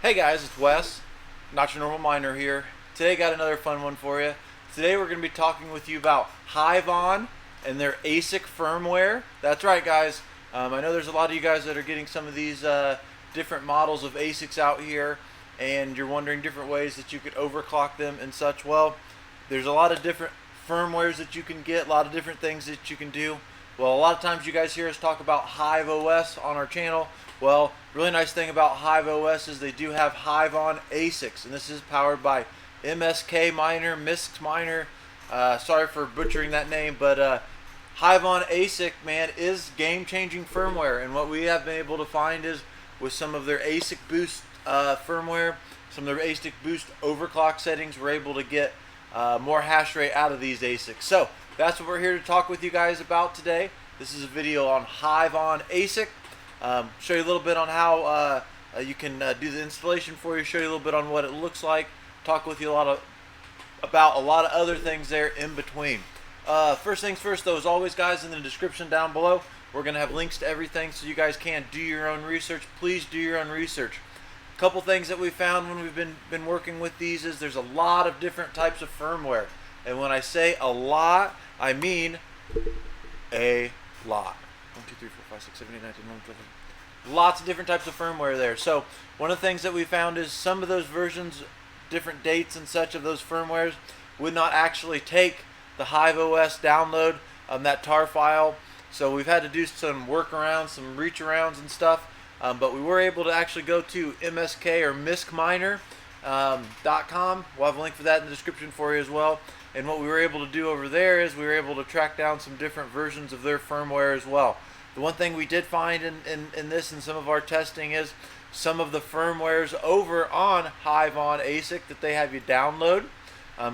Hey guys, it's Wes, not your normal miner here. Today got another fun one for you. Today we're going to be talking with you about Hiveon and their Asic firmware. That's right guys, I know there's a lot of you guys that are getting some of these different models of Asics out here and you're wondering different ways that you could overclock them and such. Well, there's a lot of different firmwares that you can get, a lot of different things that you can do. Well, a lot of times you guys hear us talk about Hive OS on our channel. Well, really nice thing about Hive OS is they do have Hiveon Asics, and this is powered by Mskminer. Sorry for butchering that name, but Hiveon Asic, man, is game-changing firmware. And what we have been able to find is with some of their Asic Boost firmware, some of their Asic Boost overclock settings, we're able to get more hash rate out of these Asics. So that's what we're here to talk with you guys about today. This is a video on Hiveon Asic. Show you a little bit on how you can do the installation for you, show you a little bit on what it looks like, talk with you about a lot of other things there in between. First things first though, as always guys, in the description down below, we're going to have links to everything so you guys can do your own research. Please do your own research. A couple things that we found when we've been working with these is there's a lot of different types of firmware. And when I say a lot, I mean a lot. 1, 2, 3, 4, 5, 6, 7, 8, 9, 10, 11, 12. Lots of different types of firmware there. So one of the things that we found is some of those versions, different dates and such of those firmwares would not actually take the Hive OS download, that tar file. So we've had to do some workarounds, some reach arounds and stuff. But we were able to actually go to MSK or Mskminer.com. We'll have a link for that in the description for you as well. And what we were able to do over there is we were able to track down some different versions of their firmware as well. The one thing we did find in this and some of our testing is some of the firmwares over on Hiveon Asic that they have you download.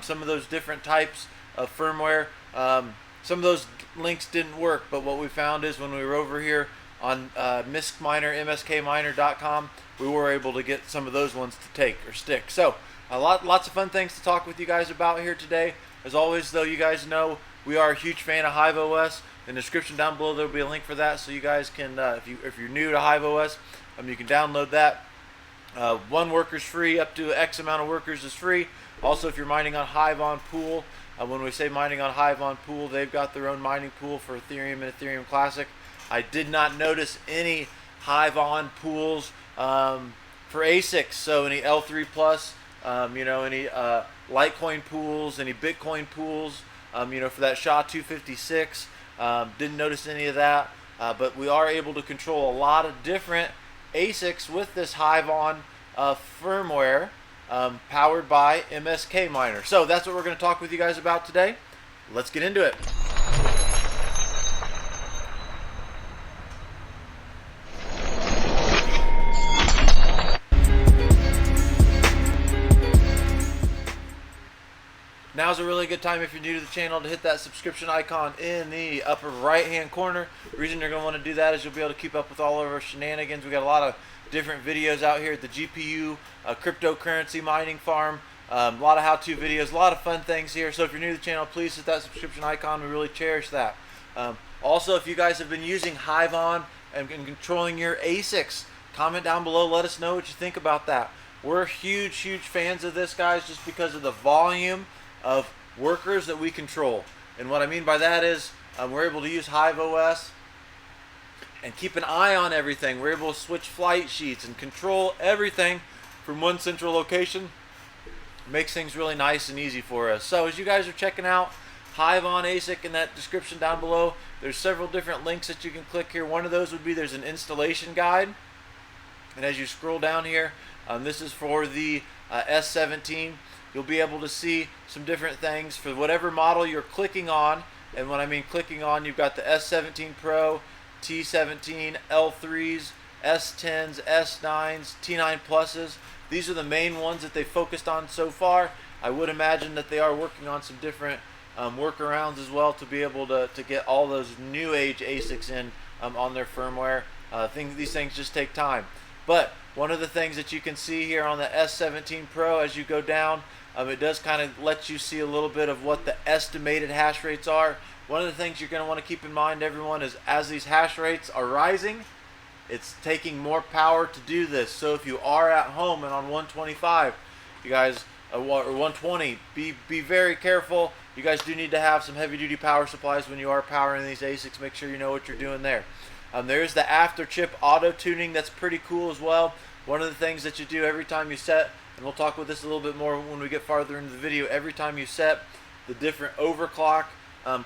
Some of those different types of firmware, some of those links didn't work, but what we found is when we were over here on Mskminer, mskminer.com, we were able to get some of those ones to take or stick. So lots of fun things to talk with you guys about here today. As always though, you guys know we are a huge fan of Hive OS. In the description down below there will be a link for that, so you guys can, if you're new to Hive OS, you can download that. One worker's free, up to X amount of workers is free. Also, if you're mining on Hiveon Pool, when we say mining on Hiveon Pool, they've got their own mining pool for Ethereum and Ethereum Classic. I did not notice any Hiveon pools for Asics, so any L3 plus, any Litecoin pools, any Bitcoin pools, for that SHA-256. Didn't notice any of that, but we are able to control a lot of different Asics with this Hiveon firmware powered by Mskminer. So that's what we're going to talk with you guys about today. Let's get into it. Now's a really good time if you're new to the channel to hit that subscription icon in the upper right hand corner. The reason you're going to want to do that is you'll be able to keep up with all of our shenanigans. We got a lot of different videos out here at the GPU cryptocurrency mining farm. A lot of how-to videos, a lot of fun things here. So if you're new to the channel, please hit that subscription icon. We really cherish that. Also, if you guys have been using Hiveon and controlling your Asics, comment down below. Let us know what you think about that. We're huge fans of this, guys, just because of the volume of workers that we control. And what I mean by that is we're able to use Hive OS and keep an eye on everything. We're able to switch flight sheets and control everything from one central location. Makes things really nice and easy for us. So as you guys are checking out Hiveon Asic in that description down below, there's several different links that you can click here. One of those would be there's an installation guide. And as you scroll down here, this is for the S17. You'll be able to see some different things for whatever model you're clicking on. And when I mean clicking on, you've got the S17 Pro, T17, L3s, S10s, S9s, T9 Pluses. These are the main ones that they focused on so far. I would imagine that they are working on some different workarounds as well to be able to get all those new age Asics in on their firmware. These things just take time. But one of the things that you can see here on the S17 Pro as you go down, it does kind of let you see a little bit of what the estimated hash rates are. One of the things you're going to want to keep in mind, everyone, is as these hash rates are rising, It's taking more power to do this. So if you are at home and on 125, you guys, or 120, be very careful. You guys do need to have some heavy duty power supplies when you are powering these ASICs. Make sure you know what you're doing there. There's the after chip auto tuning. That's pretty cool as well. One of the things that you do every time you set, and we'll talk about this a little bit more when we get farther into the video, every time you set the different overclock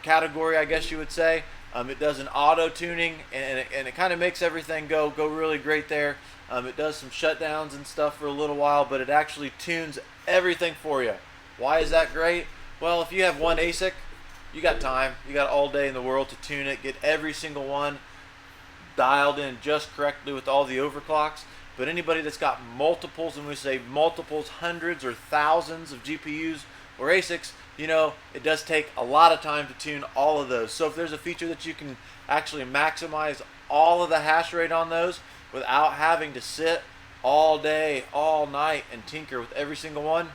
category, I guess you would say, it does an auto tuning, and it kind of makes everything go really great there. It does some shutdowns and stuff for a little while, but it actually tunes everything for you. Why is that great? Well, if you have one ASIC, you got time. You got all day in the world to tune it, get every single one dialed in just correctly with all the overclocks. But anybody that's got multiples, and we say multiples, hundreds or thousands of GPUs or ASICs, you know, it does take a lot of time to tune all of those. So if there's a feature that you can actually maximize all of the hash rate on those without having to sit all day, all night, and tinker with every single one,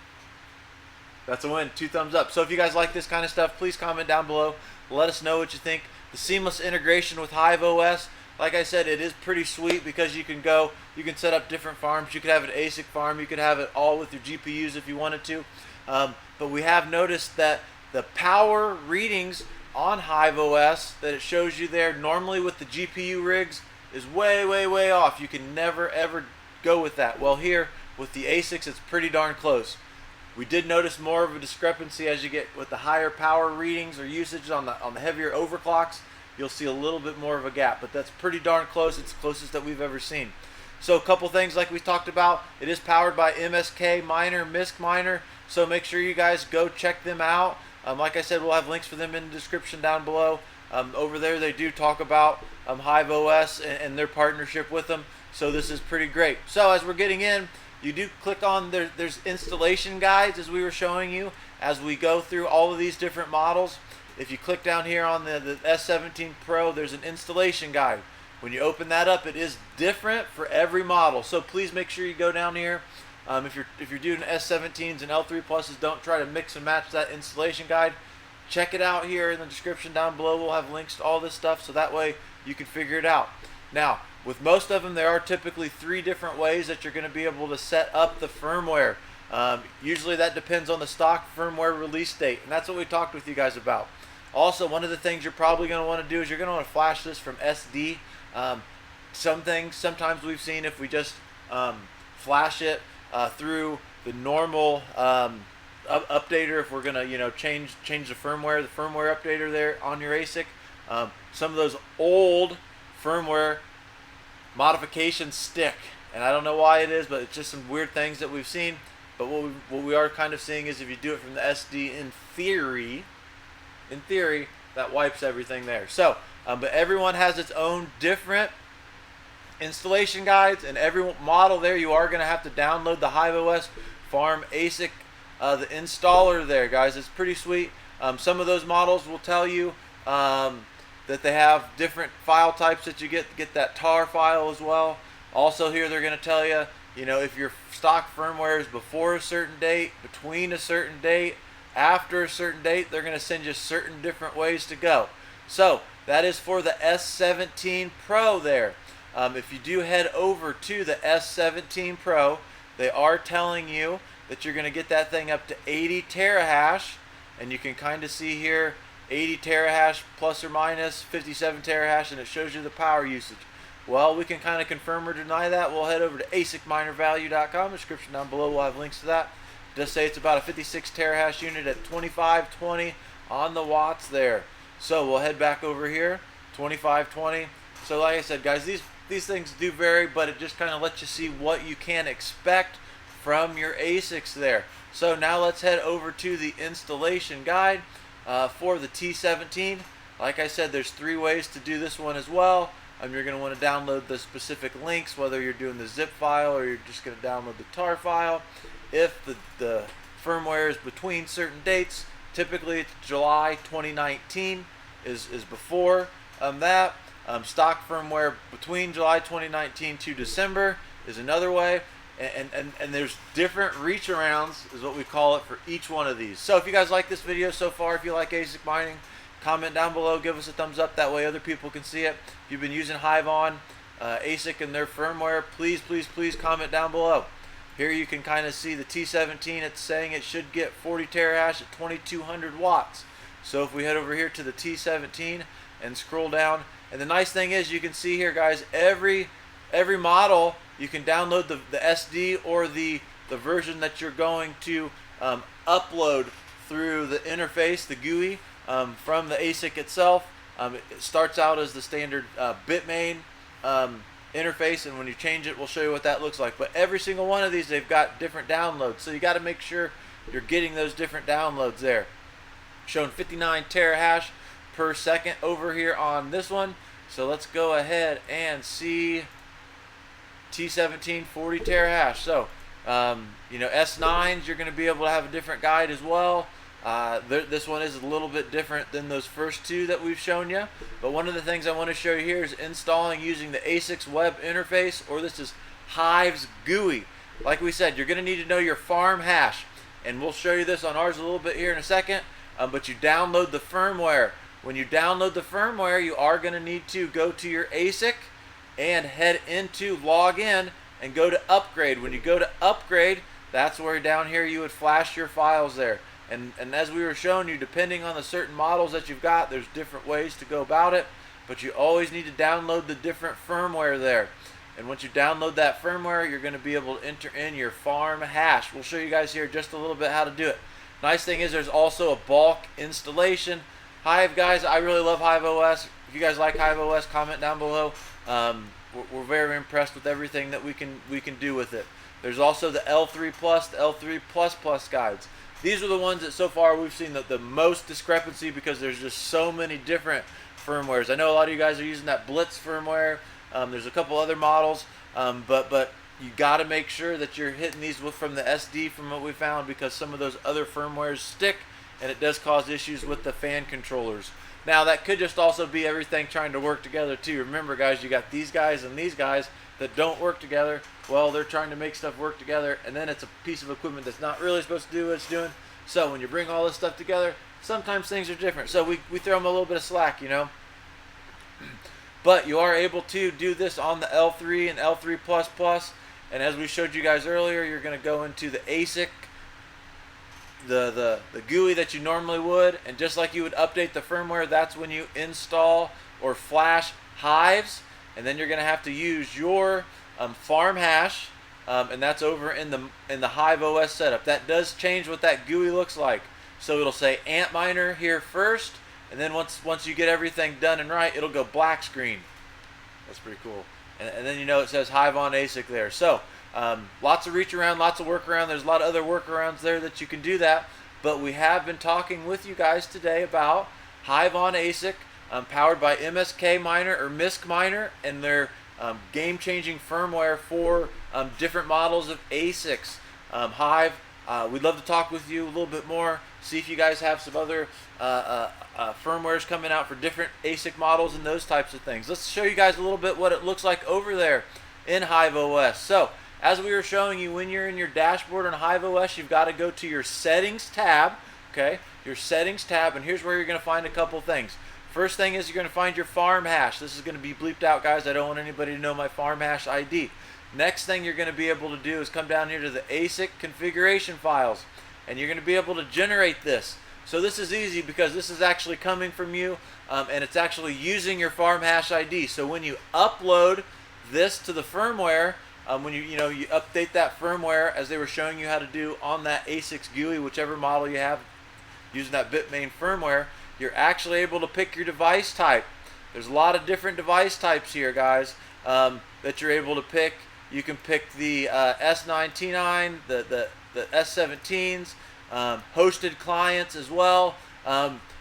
that's a win. 2 thumbs up. So if you guys like this kind of stuff, please comment down below. Let us know what you think. The seamless integration with Hive OS, like I said, it is pretty sweet because you can set up different farms. You could have an ASIC farm. You could have it all with your GPUs if you wanted to. But we have noticed that the power readings on Hive OS that it shows you there normally with the GPU rigs is way off. You can never ever go with that. Well, here with the ASICs, it's pretty darn close. We did notice more of a discrepancy as you get with the higher power readings or usage on the heavier overclocks. You'll see a little bit more of a gap, but that's pretty darn close. It's the closest that we've ever seen. So a couple things like we talked about. It is powered by Mskminer, so make sure you guys go check them out. Like I said, we'll have links for them in the description down below. Over there they do talk about Hive OS and their partnership with them, so this is pretty great. So as we're getting in, you do click on there's installation guides, as we were showing you as we go through all of these different models. If you click down here on the S17 Pro, there's an installation guide. When you open that up, it is different for every model, so please make sure you go down here. If you're doing S17s and L3 pluses, don't try to mix and match that installation guide. Check it out here in the description down below. We'll have links to all this stuff, so that way you can figure it out. Now, with most of them, there are typically 3 different ways that you're going to be able to set up the firmware. Usually that depends on the stock firmware release date, and that's what we talked with you guys about. Also, one of the things you're probably going to want to do is you're going to want to flash this from SD. Sometimes we've seen if we just flash it through the normal updater, if we're going to change the firmware updater there on your ASIC, some of those old firmware modifications stick, and I don't know why it is, but it's just some weird things that we've seen. But what we are kind of seeing is if you do it from the SD, in theory, that wipes everything there. So, but everyone has its own different installation guides, and every model there you are going to have to download the Hive OS Farm ASIC, the installer there, guys. It's pretty sweet. Some of those models will tell you that they have different file types that you get that tar file as well. Also here they're going to tell you, if your stock firmware is before a certain date, between a certain date, after a certain date, they're going to send you certain different ways to go. So that is for the S17 Pro there. If you do head over to the S17 Pro, they are telling you that you're going to get that thing up to 80 terahash, and you can kind of see here 80 terahash plus or minus 57 terahash, and it shows you the power usage. Well, we can kind of confirm or deny that. We'll head over to asicminervalue.com. Description down below, we'll have links to that. It does say it's about a 56 terahash unit at 2520 on the watts there. So we'll head back over here, 2520. So like I said, guys, these things do vary, but it just kind of lets you see what you can expect from your ASICs there. So now let's head over to the installation guide for the T17. Like I said, there's 3 ways to do this one as well. You're going to want to download the specific links, whether you're doing the zip file or you're just going to download the tar file. If the firmware is between certain dates, typically it's July 2019 is before that. Stock firmware between July 2019 to December is another way. And there's different reach arounds, is what we call it, for each one of these. So if you guys like this video so far, if you like ASIC mining, comment down below, give us a thumbs up, that way other people can see it. If you've been using Hiveon, Asic and their firmware, please comment down below. Here you can kind of see the T17. It's saying it should get 40 terahash at 2200 watts. So if we head over here to the T17 and scroll down, and the nice thing is you can see here, guys, every model you can download the SD or the version that you're going to upload through the interface, the GUI, from the ASIC itself. It starts out as the standard bitmain interface, and when you change it, we'll show you what that looks like. But every single one of these, they've got different downloads, so you got to make sure you're getting those different downloads there. Showing 59 terahash per second over here on this one. So let's go ahead and see T17 40 terahash. So you know, S9s, you're going to be able to have a different guide as well. This one is a little bit different than those first two that we've shown you. But one of the things I want to show you here is installing using the Asics web interface, or this is Hive's GUI. Like we said, you're going to need to know your farm hash, and we'll show you this on ours a little bit here in a second. But you download the firmware. When you download the firmware, you are going to need to go to your ASIC and head into login and go to upgrade. When you go to upgrade, that's where down here you would flash your files there. And as we were showing you, depending on the certain models that you've got, there's different ways to go about it. But you always need to download the different firmware there. And once you download that firmware, you're going to be able to enter in your farm hash. We'll show you guys here just a little bit how to do it. Nice thing is there's also a bulk installation. Hive, guys, I really love Hive OS. If you guys like Hive OS, comment down below. We're very impressed with everything that we can do with it. There's also the L3 Plus, the L3 Plus Plus guides. These are the ones that so far we've seen the most discrepancy, because there's just so many different firmwares. I know a lot of you guys are using that Blitz firmware. There's a couple other models, but you got to make sure that you're hitting these from the SD from what we found, because some of those other firmwares stick, and it does cause issues with the fan controllers. Now that could just also be everything trying to work together too. Remember, guys, you got these guys and these guys that don't work together. Well, they're trying to make stuff work together, and then it's a piece of equipment that's not really supposed to do what it's doing. So when you bring all this stuff together, sometimes things are different. So we throw them a little bit of slack, you know. But you are able to do this on the L3 and L3 Plus Plus. And as we showed you guys earlier, you're going to go into the ASIC, the GUI that you normally would, and just like you would update the firmware, that's when you install or flash Hives, and then you're going to have to use your farm hash, and that's over in the Hive OS setup. That does change what that GUI looks like. So it'll say Antminer here first, and then once you get everything done and right, it'll go black screen. That's pretty cool. And then you know it says Hiveon Asic there. So lots of reach around, lots of workaround. There's a lot of other workarounds there that you can do that. But we have been talking with you guys today about Hiveon Asic, powered by Mskminer or Mskminer, and their game-changing firmware for different models of Asics. Hive, we'd love to talk with you a little bit more, see if you guys have some other firmwares coming out for different ASIC models and those types of things. Let's show you guys a little bit what it looks like over there in Hive OS. So as we were showing you, when you're in your dashboard on Hive OS, you've got to go to your settings tab. Okay, your settings tab, and here's where you're going to find a couple things. First thing is you're going to find your farm hash. This is going to be bleeped out, guys. I don't want anybody to know my farm hash ID. Next thing you're going to be able to do is come down here to the ASIC configuration files, and you're going to be able to generate this. So this is easy because this is actually coming from you, and it's actually using your farm hash ID. So when you upload this to the firmware, when you update that firmware as they were showing you how to do on that Asics GUI, whichever model you have using that bitmain firmware, you're actually able to pick your device type. There's a lot of different device types here, guys, that you're able to pick. You can pick the S9, T9, the S17s, hosted clients as well.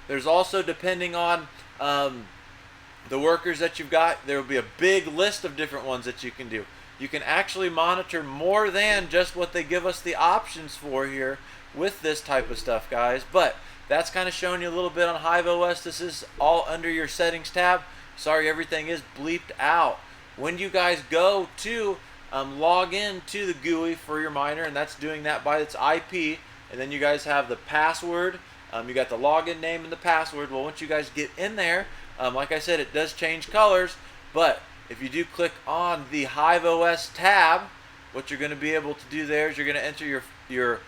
There's also, depending on the workers that you've got, there will be a big list of different ones that you can do. You can actually monitor more than just what they give us the options for here with this type of stuff, guys. But that's kind of showing you a little bit on Hive OS. This is all under your settings tab. Sorry, everything is bleeped out. When you guys go to log in to the GUI for your miner, and that's doing that by its IP, and then you guys have the password. You got the login name and the password. Well, once you guys get in there, like I said, it does change colors, but if you do click on the Hive OS tab, what you're going to be able to do there is you're going to enter your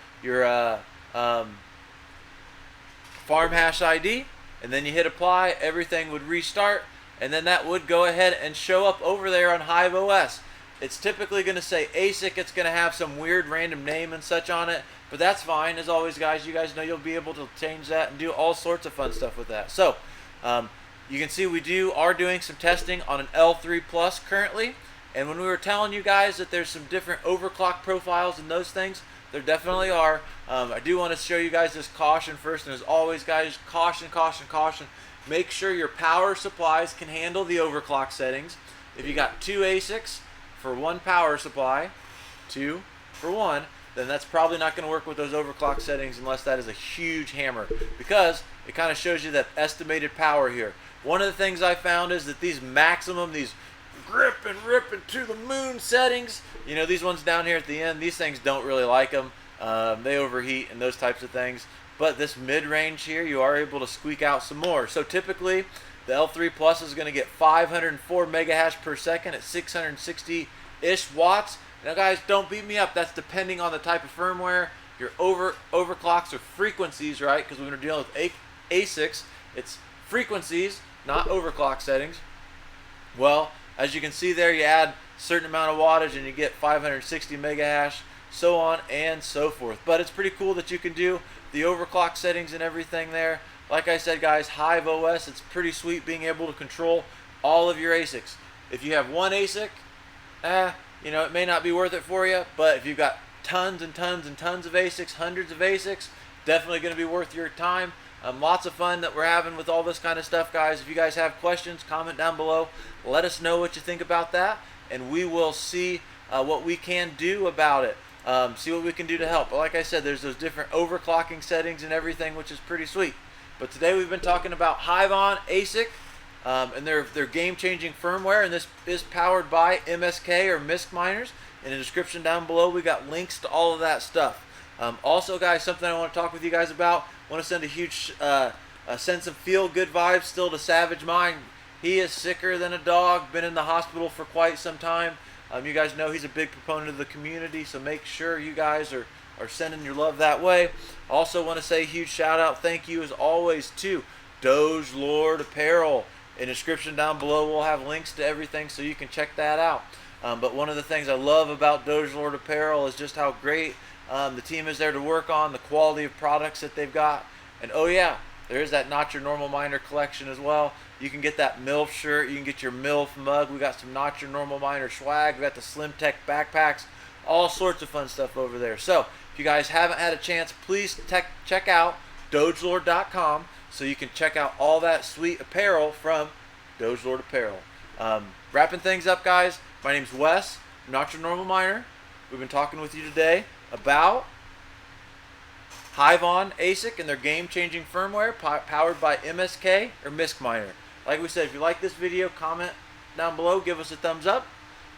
farm hash ID, and then you hit apply. Everything would restart, and then that would go ahead and show up over there on Hive OS. It's typically going to say Asic. It's going to have some weird random name and such on it, but that's fine. As always, guys, you guys know you'll be able to change that and do all sorts of fun stuff with that. So you can see we are doing some testing on an L3 Plus currently, and when we were telling you guys that there's some different overclock profiles and those things, there definitely are. I do want to show you guys this caution first, and as always, guys, caution, caution, caution. Make sure your power supplies can handle the overclock settings. If you got 2 Asics for 1 power supply, 2 for 1, then that's probably not going to work with those overclock settings unless that is a huge hammer, because it kind of shows you that estimated power here. One of the things I found is that these grip and rip and to the moon settings, you know, these ones down here at the end, these things don't really like them. They overheat and those types of things. But this mid-range here, you are able to squeak out some more. So typically, the L3 Plus is going to get 504 megahash per second at 660-ish watts. Now, guys, don't beat me up. That's depending on the type of firmware. Your overclocks or frequencies, right? Because when we're dealing with Asics, it's frequencies, not overclock settings. Well, as you can see there, you add a certain amount of wattage and you get 560 megahash, so on and so forth. But it's pretty cool that you can do the overclock settings and everything there. Like I said, guys, Hive OS, it's pretty sweet being able to control all of your Asics. If you have 1 Asic, you know, it may not be worth it for you, but if you've got tons and tons and tons of Asics, hundreds of Asics, definitely going to be worth your time. Lots of fun that we're having with all this kind of stuff, guys. If you guys have questions, comment down below. Let us know what you think about that, and we will see what we can do about it. See what we can do to help. But like I said, there's those different overclocking settings and everything, which is pretty sweet. But today we've been talking about Hiveon Asic and their game-changing firmware, and this is powered by MSK or Mskminers. In the description down below, we got links to all of that stuff. Also, guys, something I want to talk with you guys about. I want to send a huge send some feel-good vibes still to SAVAGEMINE. He is sicker than a dog, been in the hospital for quite some time. You guys know he's a big proponent of the community, so make sure you guys are sending your love that way. Also want to say a huge shout out, thank you as always to Doge Lord Apparel. In the description down below we'll have links to everything so you can check that out. But one of the things I love about Doge Lord Apparel is just how great the team is there to work on, the quality of products that they've got. And oh yeah, there is that Not Your Normal Miner collection as well. You can get that MILF shirt, you can get your MILF mug. We got some Not Your Normal Miner swag. We got the Slim Tech backpacks, all sorts of fun stuff over there. So if you guys haven't had a chance, please check out dogelord.com so you can check out all that sweet apparel from Doge Lord Apparel. Wrapping things up, guys, my name's Wes, Not Your Normal Miner. We've been talking with you today about Hiveon Asic and their game-changing firmware powered by MSK or Mskminer. Like we said, if you like this video, comment down below, give us a thumbs up.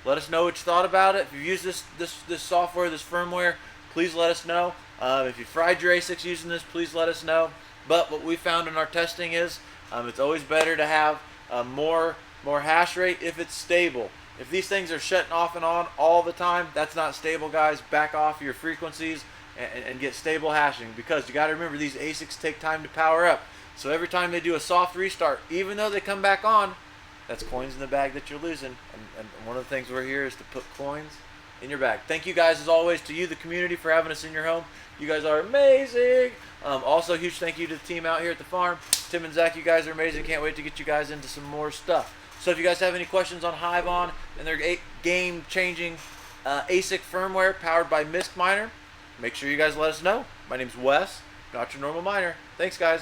Let us know what you thought about it. If you've used this software, this firmware, please let us know. If you fried your Asics using this, please let us know. But what we found in our testing is it's always better to have more hash rate if it's stable. If these things are shutting off and on all the time, that's not stable, guys. Back off your frequencies and get stable hashing, because you got to remember these Asics take time to power up. So every time they do a soft restart, even though they come back on, that's coins in the bag that you're losing. And one of the things we're here is to put coins in your bag. Thank you guys as always to you, the community, for having us in your home. You guys are amazing. Also, huge thank you to the team out here at the farm. Tim and Zach, you guys are amazing. Can't wait to get you guys into some more stuff. So if you guys have any questions on Hiveon and their game-changing Asic firmware powered by Mskminer, make sure you guys let us know. My name's Wes, Not Your Normal Miner. Thanks, guys.